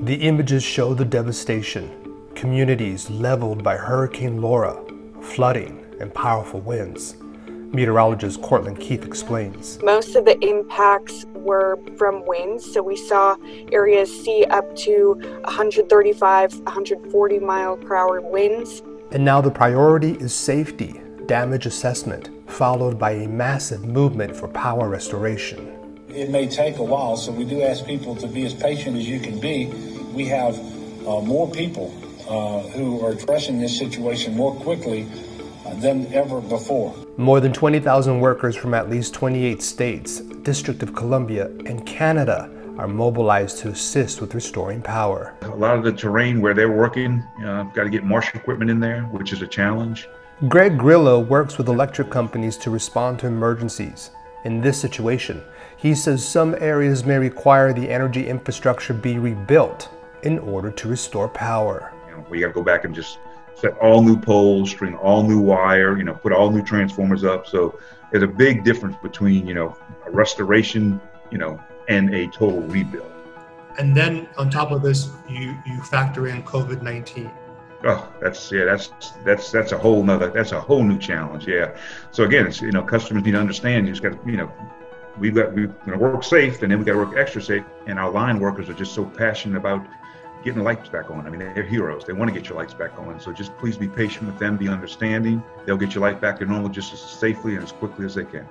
The images show the devastation. Communities leveled by Hurricane Laura, flooding, and powerful winds. Meteorologist Cortland Keith explains. Most of the impacts were from winds, so we saw areas see up to 135, 140 mile per hour winds. And now the priority is safety, damage assessment, followed by a massive movement for power restoration. It may take a while, so we do ask people to be as patient as you can be. We have more people who are addressing this situation more quickly than ever before. More than 20,000 workers from at least 28 states, District of Columbia, and Canada are mobilized to assist with restoring power. A lot of the terrain where they're working, got to get marsh equipment in there, which is a challenge. Greg Grillo works with electric companies to respond to emergencies. In this situation, he says some areas may require the energy infrastructure be rebuilt in order to restore power. We got to go back and just set all new poles, string all new wire, put all new transformers up. So there's a big difference between, a restoration, and a total rebuild. And then on top of this, you factor in COVID-19. Oh, that's a whole new challenge. Yeah. So again, it's, customers need to understand, you just got to, we're going to work safe, and then we got to work extra safe. And our line workers are just so passionate about getting the lights back on. I mean, they're heroes. They want to get your lights back on. So just please be patient with them, be understanding. They'll get your light back to normal just as safely and as quickly as they can.